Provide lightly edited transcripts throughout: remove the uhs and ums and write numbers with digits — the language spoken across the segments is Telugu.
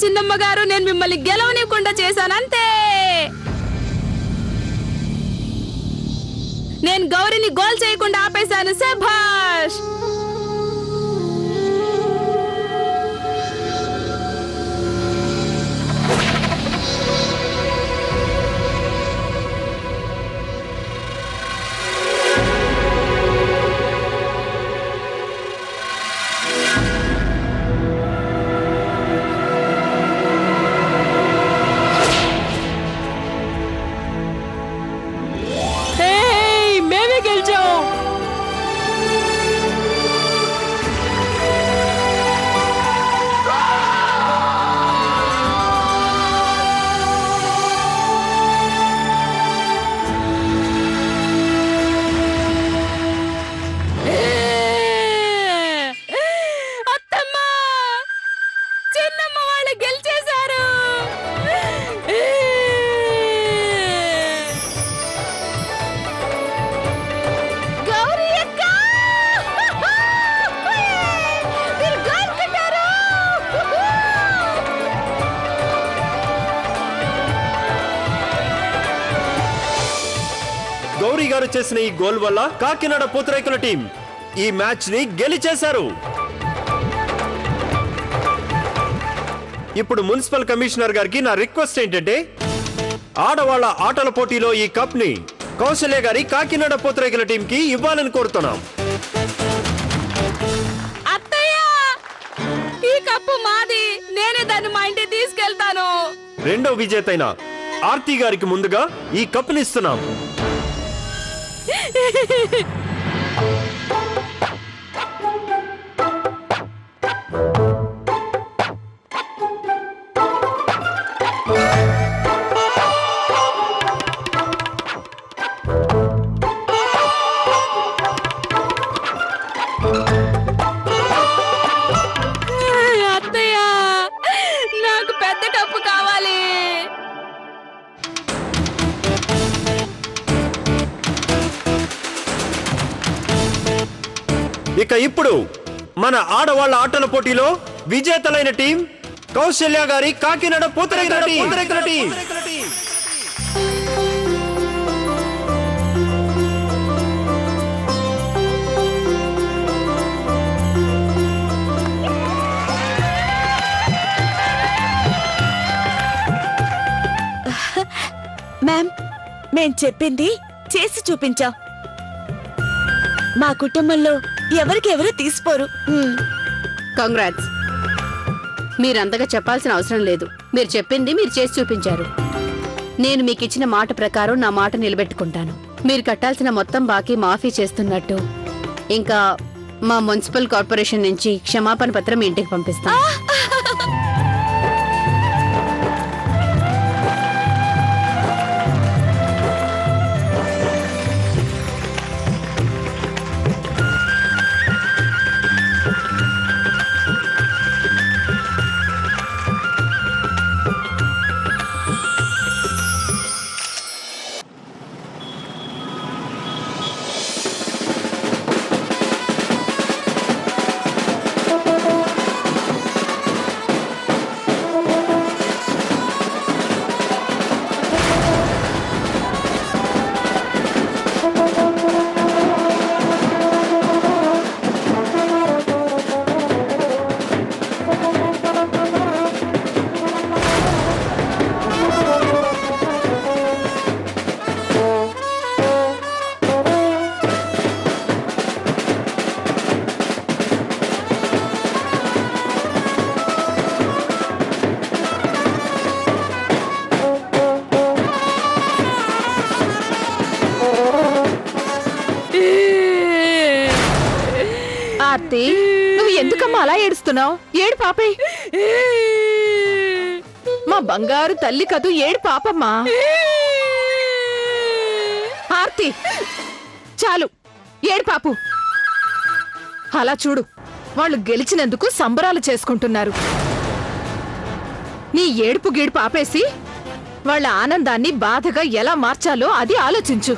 చిన్నమ్మ గారు, నేను మిమ్మల్ని గెలవనివ్వకుండా చేశాను అంతే. నేను గౌరిని గోల్ చేయకుండా ఆపేశాను. శభాష్. గౌరీ గారు చేసిన ఈ గోల్ వల్ల కాకినాడ పూతరేకుల టీం ఈ మ్యాచ్ ని గెలిచేశారు. ఇప్పుడు మున్సిపల్ కమిషనర్ గారికి నా రిక్వెస్ట్ ఏంటంటే, ఆడవాళ్ల ఆటల పోటీలో ఈ కప్ ని కౌశల్య గారి కాకినాడ పూతరేకుల టీం కి ఇవ్వాలని కోరుతున్నాం. అత్తయ్య, ఈ కప్పు మాది. నేనే దాన్ని మా ఇంటికి తీసుకెళ్తాను. రెండో విజేతైన ఆర్తి గారికి ముందుగా ఈ కప్ ని ఇస్తున్నాం. అత్తయ్య, నాకు పెద్ద కప్పు కావాలి. ఇక ఇప్పుడు మన ఆడవాళ్ల ఆటల పోటీలో విజేతలైన టీం కౌశల్య గారి కాకినాడ పూతరేకుల టీం. మ్యామ్, మేం చెప్పింది చేసి చూపించాం. మా కుటుంబంలో ఎవరికెవరు తీసిపోరు. కంగ్రాట్స్. మీరంతగా చెప్పాల్సిన అవసరం లేదు. మీరు చెప్పింది మీరు చేసి చూపించారు. నేను మీకు ఇచ్చిన మాట ప్రకారం నా మాట నిలబెట్టుకుంటాను. మీరు కట్టాల్సిన మొత్తం బాకీ మాఫీ చేస్తున్నట్టు, ఇంకా మా మున్సిపల్ కార్పొరేషన్ నుంచి క్షమాపణ పత్రం మీ ఇంటికి పంపిస్తాను. ఆర్తి, నువ్వు ఎందుకమ్మా అలా ఏడుస్తున్నావు? ఏడు పాపే, మా బంగారు తల్లి కదూ, ఏడు పాపమ్మా. ఆర్తి, చాలు, ఏడు పాపు. అలా చూడు, వాళ్ళు గెలిచినందుకు సంబరాలు చేసుకుంటున్నారు. నీ ఏడుపు గీడుపు ఆపేసి వాళ్ళ ఆనందాన్ని బాధగా ఎలా మార్చాలో అది ఆలోచించు.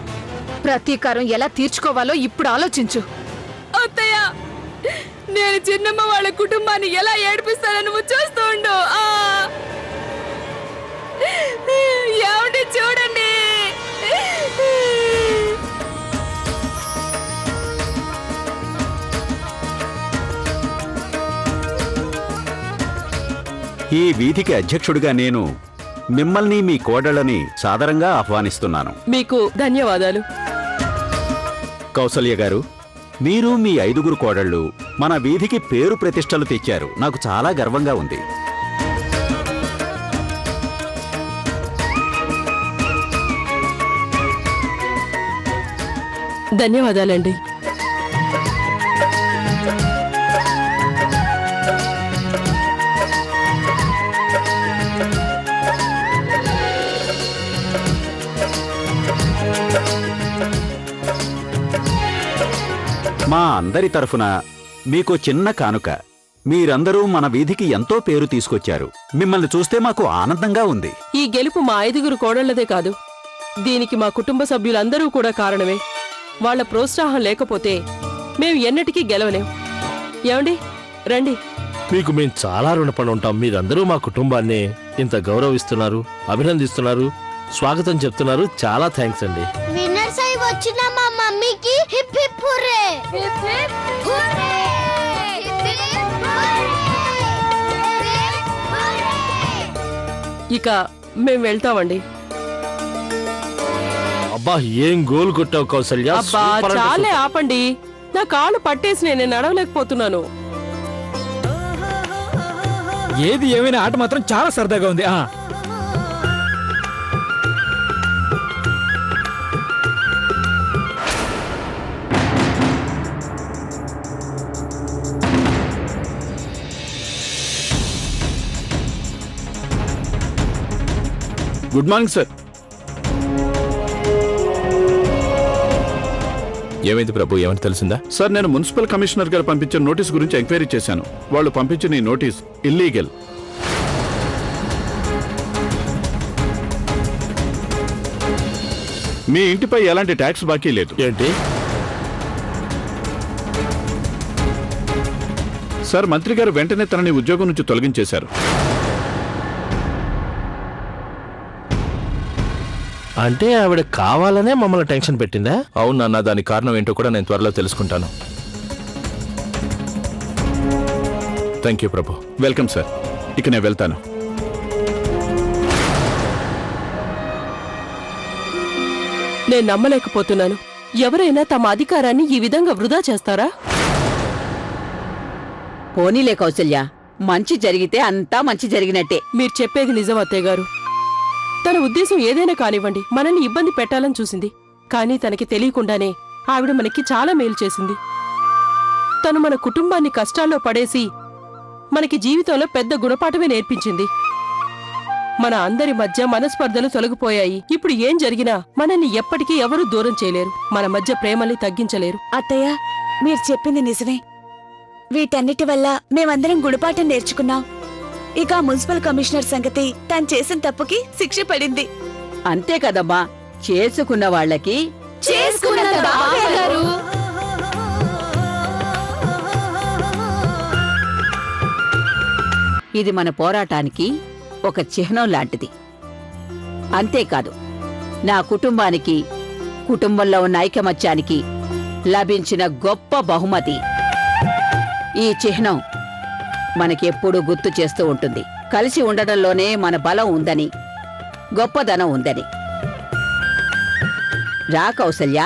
ప్రతీకారం ఎలా తీర్చుకోవాలో ఇప్పుడు ఆలోచించు. అత్తయ్య, నేను చిన్నమ్మ వాళ్ళ కుటుంబాన్ని ఎలా ఏడిపిస్తానో నువ్వు చూస్తూ ఉండు. చూడండి. ఈ వీధికి అధ్యక్షుడిగా నేను మిమ్మల్ని మీ కోడళ్ళని సాదరంగా ఆహ్వానిస్తున్నాను. మీకు ధన్యవాదాలు. కౌసల్య గారు, మీరు మీ 5 కోడళ్ళు మన వీధికి పేరు ప్రతిష్టలు తెచ్చారు. నాకు చాలా గర్వంగా ఉంది. ధన్యవాదాలండి. మా అందరి తరఫున మీకు చిన్న కానుక. మీరందరూ మన వీధికి ఎంతో పేరు తీసుకొచ్చారు. మిమ్మల్ని చూస్తే మాకు ఆనందంగా ఉంది. ఈ గెలుపు మా 5 కోడళ్లదే కాదు, దీనికి మా కుటుంబ సభ్యులందరూ కూడా కారణమే. వాళ్ళ ప్రోత్సాహం లేకపోతే మేము ఎన్నటికీ గెలవలేం. ఏమండి, రండి. మీకు మేము చాలా రుణపడి ఉంటాం. మీరందరూ మా కుటుంబాన్ని ఇంత గౌరవిస్తున్నారు, అభినందిస్తున్నారు, స్వాగతం చెప్తున్నారు. చాలా థ్యాంక్స్ అండి. విన్నర్స్ అయి వచ్చిన మా మమ్మీకి hip hip hurray. Hip hip hurray. Hip hip hurray. ఇక మేం వెళ్తామండి. అబ్బా, ఏం గోల్ కొట్టావు కౌసల్య. అబ్బా సూపర్ అంటే చాలే సూపర్. ఆపండి. నా కాళ్ళు పట్టేసి నేను నడవలేకపోతున్నాను. ఏది ఏమైనా ఆట మాత్రం చాలా సరదాగా ఉంది. Good morning sir. ఏమైంది ప్రభు, ఏమని తెలిసిందా? సార్, నేను మున్సిపల్ కమిషనర్ గారు పంపించిన నోటీస్ గురించి ఎంక్వైరీ చేశాను. వాళ్ళు పంపించిన ఈ నోటీస్ ఇల్లీగల్. మీ ఇంటిపై ఎలాంటి ట్యాక్స్ బాకీ లేదు. ఏంటి? సార్, మంత్రి గారు వెంటనే తనని ఉద్యోగం నుంచి తొలగించేశారు. అంటే ఆవిడ కావాలనే మమ్మల్ని టెన్షన్ పెట్టిందా? అవును నాన్న, దానికి కారణం ఏంటో కూడా నేను త్వరలో తెలుసుకుంటాను. Thank you Prabhu. Welcome sir. ఇక నేను వెళ్తాను. నేను నమ్మలేకపోతున్నాను. ఎవరైనా తమ అధికారాన్ని ఈ విధంగా వృధా చేస్తారా? పోనీలే కౌసల్య, మంచి జరిగితే అంతా మంచి జరిగినట్టే. మీరు చెప్పేది నిజం అత్తయ్య గారు. తన ఉద్దేశం ఏదైనా కానివ్వండి, మనల్ని ఇబ్బంది పెట్టాలని చూసింది. కానీ తనకి తెలియకుండానే ఆవిడ మనకి చాలా మేలు చేసింది. తను మన కుటుంబాన్ని కష్టాల్లో పడేసి మనకి జీవితంలో పెద్ద గుణపాఠమే నేర్పించింది. మన అందరి మధ్య మనస్పర్ధలు తొలగిపోయాయి. ఇప్పుడు ఏం జరిగినా మనల్ని ఎప్పటికీ ఎవరూ దూరం చేయలేరు. మన మధ్య ప్రేమల్ని తగ్గించలేరు. అత్తయ్య, మీరు చెప్పింది నిజమే. వీటన్నిటి వల్ల మేమందరం గుణపాఠం నేర్చుకున్నాం. ఇక మున్సిపల్ కమిషనర్ సంగతి, తను చేసిన తప్పుకి శిక్ష పడింది. అంతే కదమ్మా, చేసుకున్న వాళ్ళకి ఇది మన పోరాటానికి ఒక చిహ్నం లాంటిది. అంతేకాదు, నా కుటుంబానికి, కుటుంబంలో ఉన్న ఐకమత్యానికి లభించిన గొప్ప బహుమతి. ఈ చిహ్నం మనకెప్పుడూ గుర్తు చేస్తూ ఉంటుంది, కలిసి ఉండడంలోనే మన బలం ఉందని, గొప్పదనం ఉందని. రా కౌసల్య.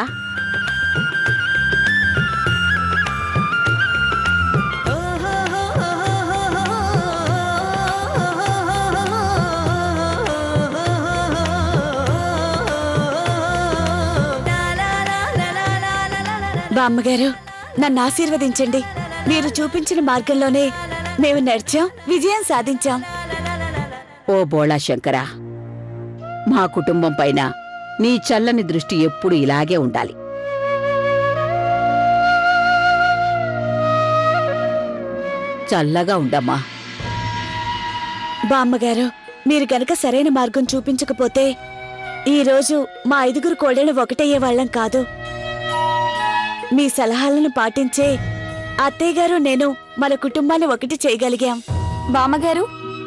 బామ్మగారు, నన్ను ఆశీర్వదించండి. మీరు చూపించిన మార్గంలోనే మేము నడిచాం, విజయం సాధించాం. ఓ బోళా శంకరా, మా కుటుంబం పైన నీ చల్లని దృష్టి ఎప్పుడు ఇలాగే ఉండాలి. చల్లగా ఉండమ్మా. బామ్మగారు, మీరు గనక సరైన మార్గం చూపించకపోతే ఈరోజు మా 5 కోడళ్ళు ఒకటయ్యే వాళ్ళం కాదు. మీ సలహాలను పాటించే అత్తయ్య గారు, నేను మన కుటుంబాన్ని ఒకటి చేయగలిగాం. బామ్మగారు,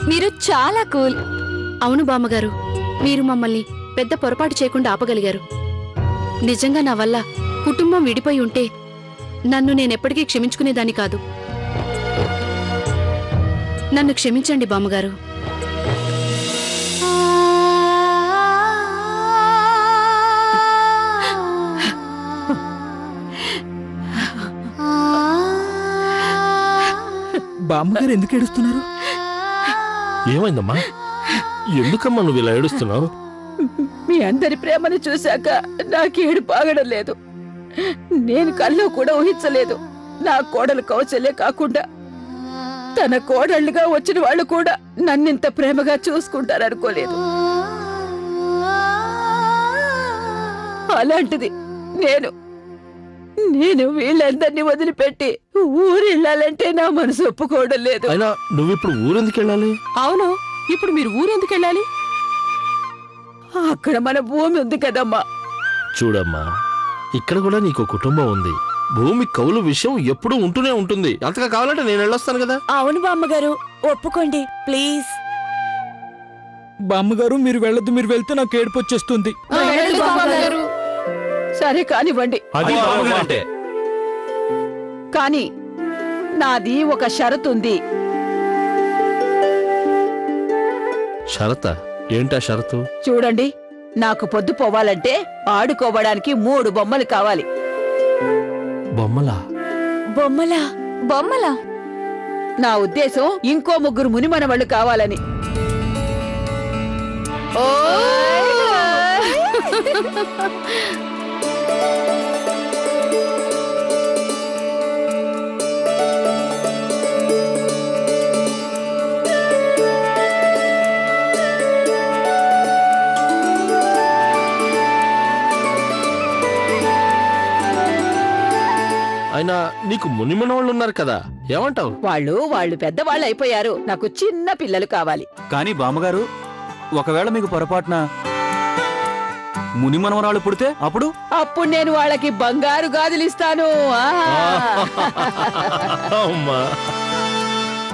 మీరు చాలా కూల్. అవును బామ్మగారు, మీరు మమ్మల్ని పెద్ద పొరపాటు చేయకుండా ఆపగలిగారు. నిజంగా నా వల్ల కుటుంబం విడిపోయి ఉంటే నన్ను నేనెప్పటికీ క్షమించుకునేదాన్ని కాదు. నన్ను క్షమించండి బామ్మగారు. బామ్మగారు ఎందుకు ఏడుస్తున్నారు? ఏమైందమ్మా? ఎందుకమ్మా నువ్వు ఇలా ఏడుస్తున్నావు? మీ అందరి ప్రేమను చూశాక నాకు ఏడుపు ఆగడం లేదు. నేను కల్లో కూడా ఊహించలేదు నా కోడలు కౌశల్య కాకుండా తన కోడళ్ళుగా వచ్చిన వాళ్ళు కూడా నన్నింత ప్రేమగా చూసుకుంటారనుకోలేదు. అలాంటిది నేను వీళ్ళందరినీ వదిలిపెట్టి ఊరెళ్ళాలంటే నా మనసు ఒప్పుకోవడం లేదు. అయినా నువ్విప్పుడు ఊరెందుకు వెళ్ళాలి? అవును, ఇప్పుడు మీరు ఊరెందుకు వెళ్ళాలి? అక్కడ మన భూమి ఉంది కదమ్మా. చూడమ్మా, ఇక్కడ కూడా నీకు కుటుంబం ఉంది. భూమి కౌలు విషయం ఎప్పుడూ ఉంటూనే ఉంటుంది. అంతగా కావాలంటే నేను వెళ్ళొస్తాను కదా. అవును బామ్మగారు, ఒప్పుకోండి ప్లీజ్. బామ్మగారు మీరు వెళ్ళొద్దు, మీరు వెళ్తే నాకు ఏడుపు వచ్చేస్తుంది. సరే కానివ్వండి, అది బామ్మగారంటే. కానీ నాది ఒక షరతు ఉంది. షరత ఏంటా షరతు? చూడండి, నాకు పొద్దు పోవాలంటే ఆడుకోవడానికి 3 బొమ్మలు కావాలి. బొమ్మలా? బొమ్మలా? బొమ్మలా? నా ఉద్దేశం ఇంకో 3 మునిమనవళ్ళు కావాలని. అయినా నీకు మునిమనవాళ్ళు ఉన్నారు కదా, ఏమంటావు? వాళ్ళు పెద్దవాళ్ళు అయిపోయారు. నాకు చిన్న పిల్లలు కావాలి. కానీ బామ్మగారు, ఒకవేళ మీకు పొరపాటున ముని మనవరాలు పుడితే అప్పుడు నేను వాళ్ళకి బంగారు గాజులు ఇస్తాను. అమ్మా,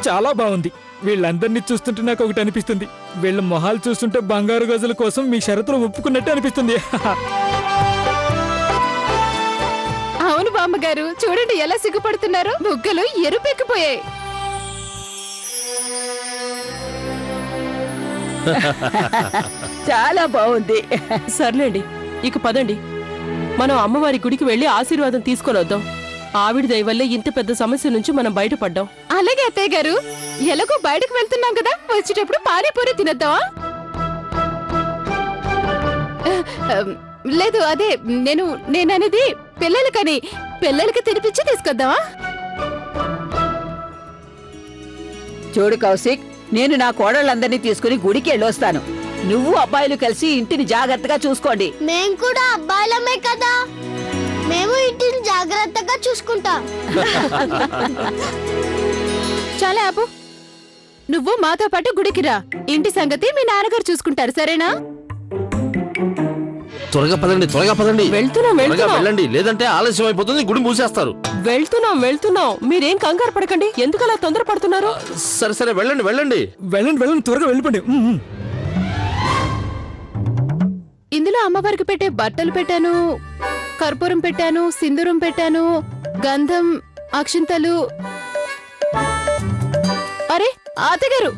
చాలా బాగుంది. వీళ్ళందరినీ చూస్తుంటే నాకు ఒకటి అనిపిస్తుంది. వీళ్ళ మొహాలు చూస్తుంటే బంగారు గజల కోసం మీ షరతులు ఒప్పుకున్నట్టు అనిపిస్తుంది. అవును బామ్మగారు, చూడండి ఎలా సిగ్గుపడుతున్నారు. బుగ్గలు ఎరుపెక్కిపోయాయి. చాలా బాగుంది. సర్లేండి, ఇక పదండి. మనం అమ్మవారి గుడికి వెళ్లి ఆశీర్వాదం తీసుకొని వద్దాం. ఆవిడ దయ వల్లే ఇంత పెద్ద సమస్య నుంచి మనం బయటపడ్డాం. అలాగే అత్తయ్య గారు, ఎలాగో బయటకు వెళ్తున్నాం కదా, వచ్చేటప్పుడు పానీపూరి తినద్దామా? లేదు, అదే నేననేది పిల్లలకి తినిపించి తీసుకొద్దామా? చూడు కౌశిక్, నేను నా కోడళ్ళందరినీ తీసుకుని గుడికి వెళ్ళొస్తాను. నువ్వు అబ్బాయిలు కలిసి ఇంటిని జాగ్రత్తగా చూసుకోండి. మేం కూడా అబ్బాయిలమే కదా, మేము ఇంటిని జాగ్రత్తగా చూసుకుంటాం. చాలా ఆపు. నువ్వు మాతో పాటు గుడికి రా. ఇంటి సంగతి మీ నాన్నగారు చూసుకుంటారు, సరేనా? త్వరగా పదండి. వెళ్తున్నాం. వెళ్ళండి, లేదంటే ఆలస్యం అయిపోతుంది, గుడి మూసేస్తారు. వెళ్తున్నాం. మీరేం కంగారు పడకండి. ఎందుకలా తొందర పడుతున్నారు? సరే వెళ్ళండి. వెళ్ళండి, త్వరగా వెళ్ళిపోండి. ఇందులో అమ్మవారికి పెట్టే బట్టలు పెట్టాను, కర్పూరం పెట్టాను, సింధూరం పెట్టాను, గంధం, అక్షింతలు. అరే అత్తగారు,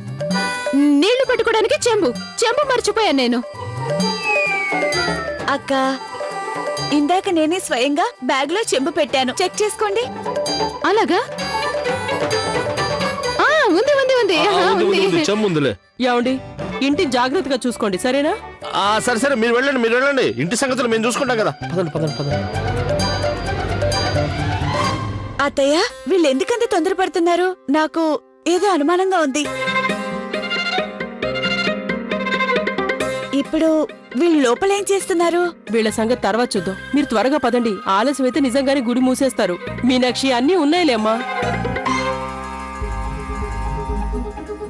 నీళ్లు పెట్టుకోవడానికి చెంబు మర్చిపోయాను నేను. అక్క, ఇందాక నేనే స్వయంగా బ్యాగ్ లో చెంబు పెట్టాను, చెక్ చేసుకోండి. అలాగా? ఉంది. చెమ్ముందిలే. ఏమండి, ఇంటి జాగ్రత్తగా చూసుకోండి, సరేనా? సరే మీరు వెళ్ళండి. ఇంటి సంగతులు మేము చూసుకుంటాం కదా. పదండి. అత్తయ్య, వీళ్ళు ఎందుకంత తొందరపడుతున్నారు? నాకు ఏదో అనుమానంగా ఉంది. ఇప్పుడు వీళ్ళు లోపలేం చేస్తున్నారు? వీళ్ళ సంగతి తర్వాత చూద్దాం. మీరు త్వరగా పదండి. ఆలస్యం అయితే నిజంగానే గుడి మూసేస్తారు. మీనాక్షి, అన్నీ ఉన్నాయిలేమ్మా.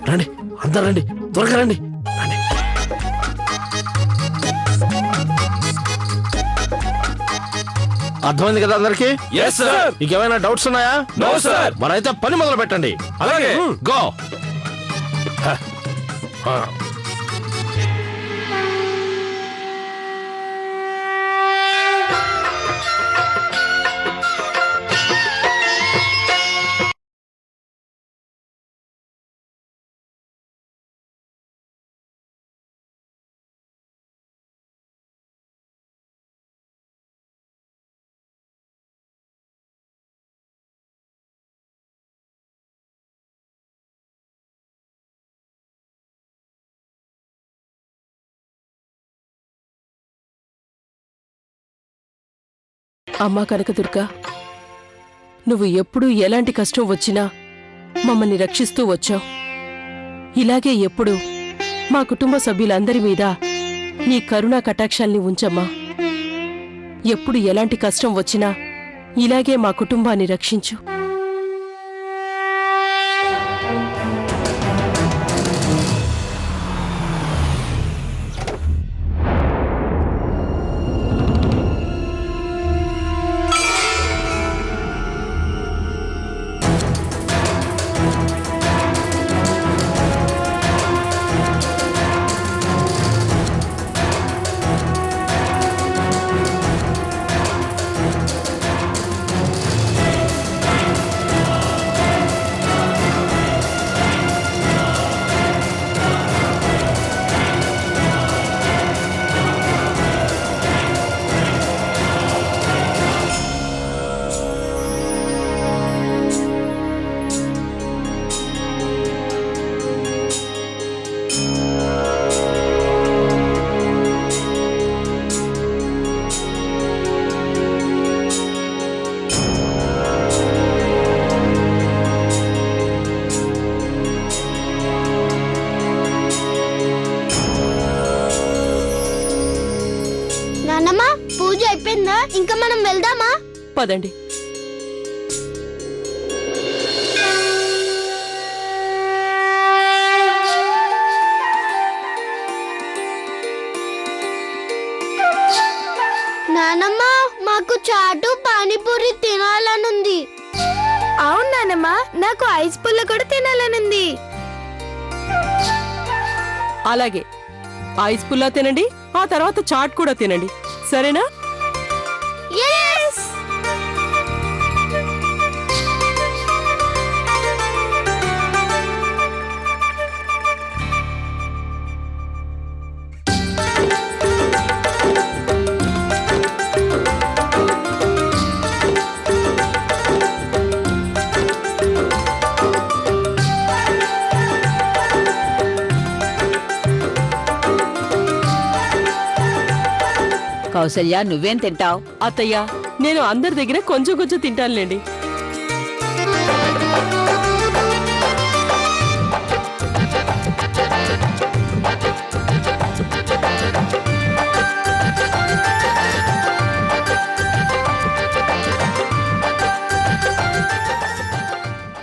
రండి, అందరు రండి, త్వరగా రండి. అర్థమైంది కదా అందరికి? ఇంకేమైనా డౌట్స్ ఉన్నాయా? No sir. మరైతే పని మొదలు పెట్టండి. అలాగే. గో. అమ్మా కనకదుర్గ, నువ్వు ఎప్పుడూ ఎలాంటి కష్టం వచ్చినా మమ్మల్ని రక్షిస్తూ వచ్చావు. ఇలాగే ఎప్పుడు మా కుటుంబ సభ్యులందరి మీద నీ కరుణా కటాక్షాల్ని ఉంచమ్మా. ఎప్పుడు ఎలాంటి కష్టం వచ్చినా ఇలాగే మా కుటుంబాన్ని రక్షించు. నానమ్మ, పూజ అయిపోయిందా? ఇంకా మనం వెళ్దామా? పదండి. నానమ్మ, మాకు చాటు పానీపూరి తినాలనుంది. అవును నానమ్మ, నాకు ఐస్ పుల్ల కూడా తినాలనుంది. అలాగే ఐస్ పుల్లా తినండి, ఆ తర్వాత చాట్ కూడా తినండి, సరేనా? Yes! కౌసల్య, నువ్వేం తింటావు? అత్తయ్య, నేను అందరి దగ్గర కొంచెం కొంచెం తింటానులేండి.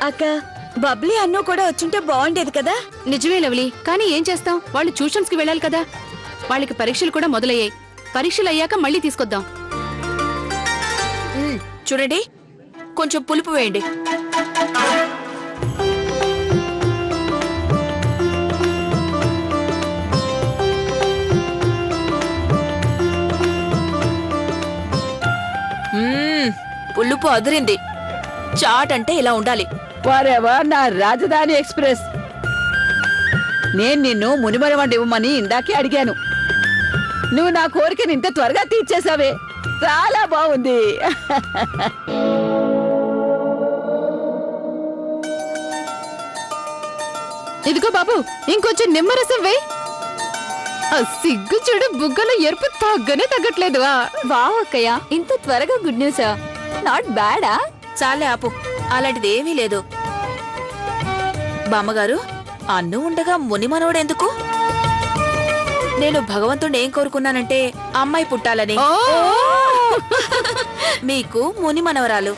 అక్క, బబ్లీ అన్ను కూడా వచ్చుంటే బాగుండేది కదా. నిజమే లవ్లీ, కానీ ఏం చేస్తాం, వాళ్ళు ట్యూషన్స్ కి వెళ్ళాలి కదా. వాళ్ళకి పరీక్షలు కూడా మొదలయ్యాయి. పరీక్షలు అయ్యాక మళ్ళీ తీసుకొద్దాం. చూడండి, కొంచెం పులుపు వేయండి. పులుపు అదిరింది. చాట్ అంటే ఇలా ఉండాలి. వారెవా నా రాజధాని ఎక్స్ప్రెస్. నేను నిన్ను మునిమరవండి ఇవ్వమని ఇందాకే అడిగాను. నువ్వు నా కోరికని ఇంత త్వరగా తీర్చేసావే, చాలా బాగుంది. ఇదిగో బాబు, ఇంకొంచెం నిమ్మరసం వేయ్. ఆ సిగ్గు చూడు, బుగ్గలో ఎరుపు తగ్గనే తగ్గట్లేదు. వావ్ అక్కయ్య, ఇంత త్వరగా గుడ్ న్యూసా? నాట్ బ్యాడా? చాలే ఆపు, అలాంటిది ఏమీ లేదు. బామ్మగారు, అన్ను ఉండగా ముని మనవడెందుకు? నేను భగవంతుడిని ఏం కోరుకున్నానంటే అమ్మాయి పుట్టాలని. మీకు ముని మనవరాలు.